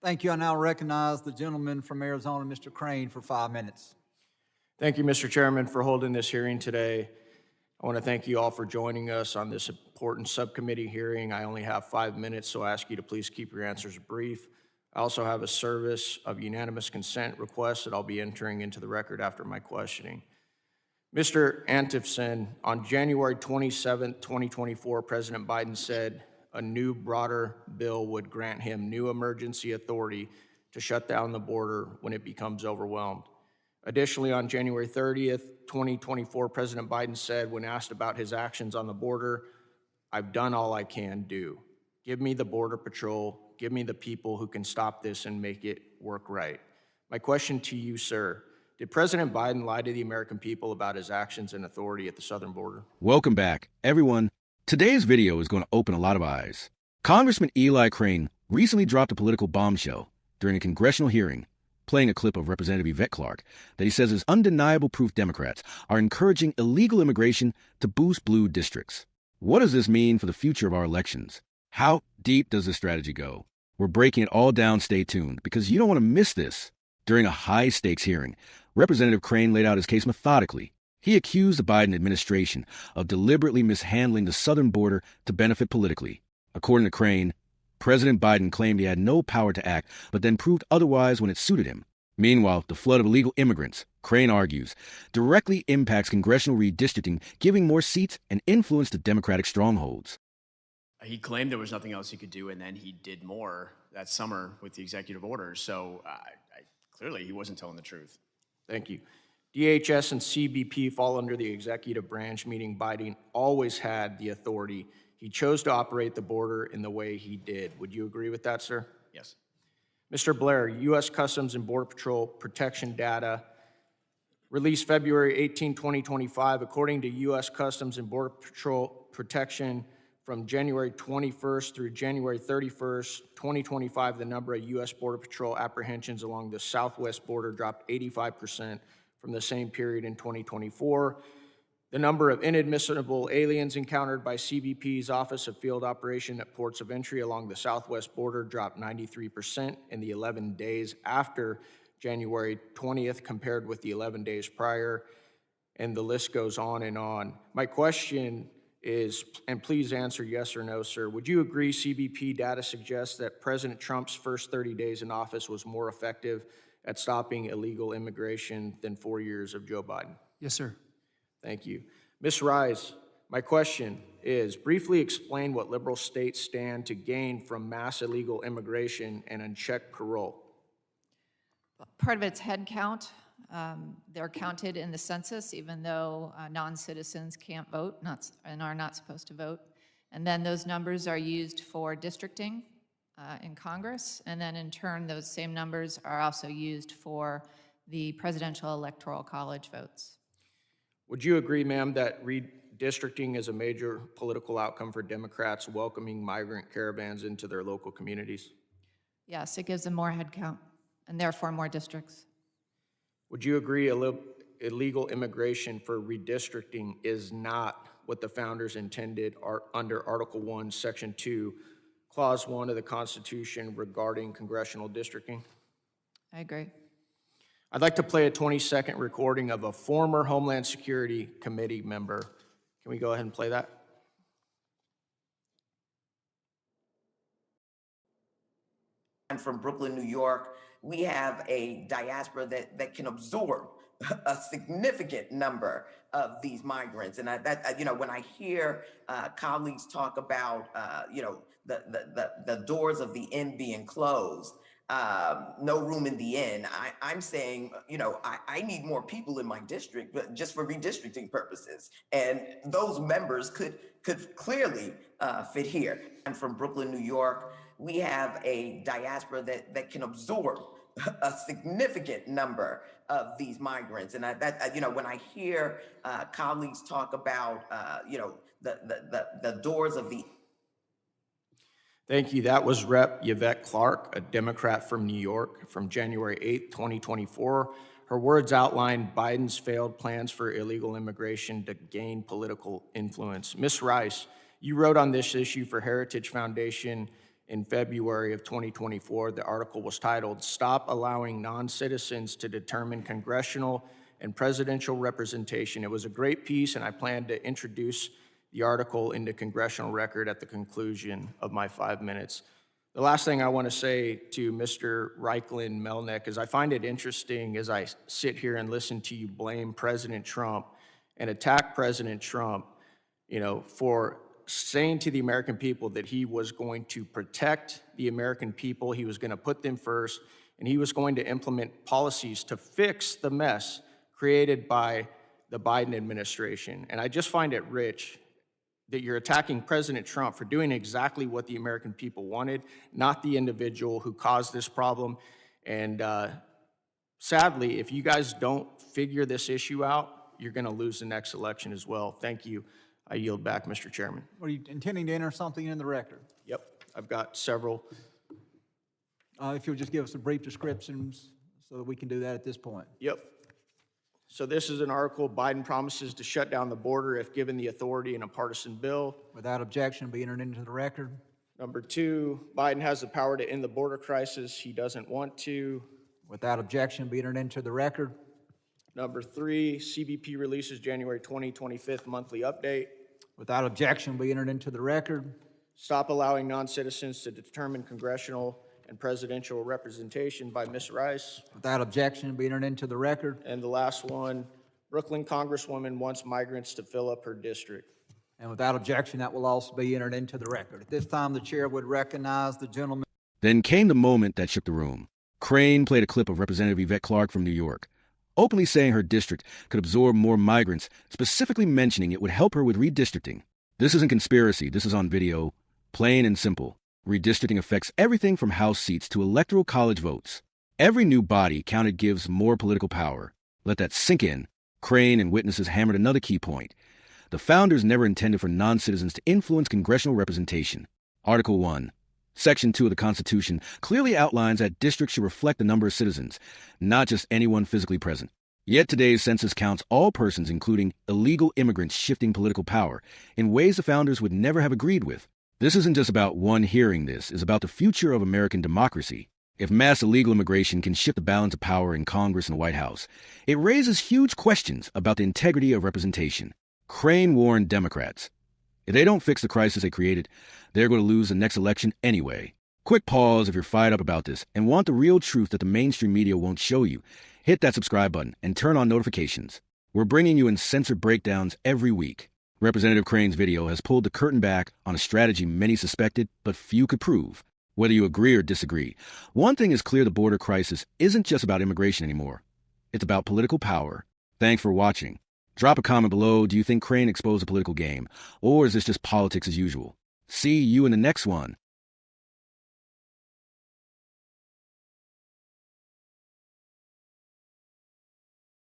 Thank you. I now recognize the gentleman from Arizona, Mr. Crane, for 5 minutes. Thank you, Mr. Chairman, for holding this hearing today. I want to thank you all for joining us on this important subcommittee hearing. I only have 5 minutes, so I ask you to please keep your answers brief. I also have a service of unanimous consent request that I'll be entering into the record after my questioning. Mr. Antifson, on January 27, 2024, President Biden said a new, broader bill would grant him new emergency authority to shut down the border when it becomes overwhelmed. Additionally, on January 30th, 2024, President Biden said, when asked about his actions on the border, "I've done all I can do. Give me the Border Patrol. Give me the people who can stop this and make it work right." My question to you, sir, did President Biden lie to the American people about his actions and authority at the southern border? Welcome back, everyone. Today's video is going to open a lot of eyes. Congressman Eli Crane recently dropped a political bombshell during a congressional hearing, playing a clip of Representative Yvette Clarke that he says is undeniable proof Democrats are encouraging illegal immigration to boost blue districts. What does this mean for the future of our elections? How deep does this strategy go? We're breaking it all down. Stay tuned, because you don't want to miss this. During a high-stakes hearing, Representative Crane laid out his case methodically. He accused the Biden administration of deliberately mishandling the southern border to benefit politically. According to Crane, President Biden claimed he had no power to act, but then proved otherwise when it suited him. Meanwhile, the flood of illegal immigrants, Crane argues, directly impacts congressional redistricting, giving more seats and influence to Democratic strongholds. He claimed there was nothing else he could do, and then he did more that summer with the executive orders. So clearly he wasn't telling the truth. Thank you. DHS and CBP fall under the executive branch, meaning Biden always had the authority. He chose to operate the border in the way he did. Would you agree with that, sir? Yes. Mr. Blair, U.S. Customs and Border Patrol protection data released February 18, 2025. According to U.S. Customs and Border Patrol protection, from January 21st through January 31st, 2025, the number of U.S. Border Patrol apprehensions along the southwest border dropped 85% from the same period in 2024. The number of inadmissible aliens encountered by CBP's Office of Field Operation at ports of entry along the southwest border dropped 93% in the 11 days after January 20th compared with the 11 days prior, and the list goes on and on. My question is, and please answer yes or no, sir, would you agree CBP data suggests that President Trump's first 30 days in office was more effective at stopping illegal immigration than 4 years of Joe Biden? Yes, sir. Thank you. Ms. Rise, my question is, briefly explain what liberal states stand to gain from mass illegal immigration and unchecked parole. Part of it's head count. They're counted in the census, even though non-citizens can't vote and are not supposed to vote. And then those numbers are used for districting in Congress. And then in turn, those same numbers are also used for the presidential electoral college votes. Would you agree, ma'am, that redistricting is a major political outcome for Democrats welcoming migrant caravans into their local communities? Yes, it gives them more head count and therefore more districts. Would you agree illegal immigration for redistricting is not what the founders intended under Article 1, Section 2, Clause 1 of the Constitution regarding congressional districting? I agree. I'd like to play a 20-second recording of a former Homeland Security Committee member. Can we go ahead and play that? I'm from Brooklyn, New York. We have a diaspora that can absorb a significant number of these migrants. And when I hear colleagues talk about, the doors of the inn being closed, no room in the inn, I'm saying, I need more people in my district, but just for redistricting purposes. And those members could clearly fit here. I'm from Brooklyn, New York. We have a diaspora that can absorb a significant number of these migrants. And when I hear colleagues talk about, the doors of the. Thank you. That was Rep. Yvette Clarke, a Democrat from New York, from January 8th, 2024. Her words outlined Biden's failed plans for illegal immigration to gain political influence. Ms. Rice, you wrote on this issue for Heritage Foundation in February of 2024. The article was titled, "Stop Allowing Non-Citizens to Determine Congressional and Presidential Representation." It was a great piece, and I plan to introduce the article into Congressional Record at the conclusion of my 5 minutes. The last thing I want to say to Mr. Reichlin Melnick is I find it interesting as I sit here and listen to you blame President Trump and attack President Trump, for saying to the American people that he was going to protect the American people, he was going to put them first, and he was going to implement policies to fix the mess created by the Biden administration. And I just find it rich that you're attacking President Trump for doing exactly what the American people wanted, not the individual who caused this problem. And sadly, if you guys don't figure this issue out, you're going to lose the next election as well. Thank you. I yield back, Mr. Chairman. Are you intending to enter something in the record? Yep, I've got several. If you'll just give us some brief descriptions so that we can do that at this point. Yep. So this is an article, Biden promises to shut down the border if given the authority in a partisan bill. Without objection, be entered into the record. Number 2, Biden has the power to end the border crisis. He doesn't want to. Without objection, be entered into the record. Number 3, CBP releases January 2025 monthly update. Without objection, be entered into the record. Stop allowing non-citizens to determine congressional and presidential representation by Ms. Rice. Without objection, be entered into the record. And the last one, Brooklyn Congresswoman wants migrants to fill up her district. And without objection, that will also be entered into the record. At this time, the chair would recognize the gentleman. Then came the moment that shook the room. Crane played a clip of Representative Yvette Clarke from New York, openly saying her district could absorb more migrants, specifically mentioning it would help her with redistricting. This isn't conspiracy. This is on video, plain and simple. Redistricting affects everything from House seats to Electoral College votes. Every new body counted gives more political power. Let that sink in. Crane and witnesses hammered another key point. The founders never intended for non-citizens to influence congressional representation. Article 1, Section 2 of the Constitution clearly outlines that districts should reflect the number of citizens, not just anyone physically present. Yet today's census counts all persons, including illegal immigrants, shifting political power in ways the founders would never have agreed with. This isn't just about one hearing this, it's about the future of American democracy. If mass illegal immigration can shift the balance of power in Congress and the White House, it raises huge questions about the integrity of representation. Crane warned Democrats, if they don't fix the crisis they created, they're going to lose the next election anyway. Quick pause if you're fired up about this and want the real truth that the mainstream media won't show you. Hit that subscribe button and turn on notifications. We're bringing you uncensored breakdowns every week. Representative Crane's video has pulled the curtain back on a strategy many suspected, but few could prove. Whether you agree or disagree, one thing is clear: the border crisis isn't just about immigration anymore. It's about political power. Thanks for watching. Drop a comment below. Do you think Crane exposed a political game? Or is this just politics as usual? See you in the next one.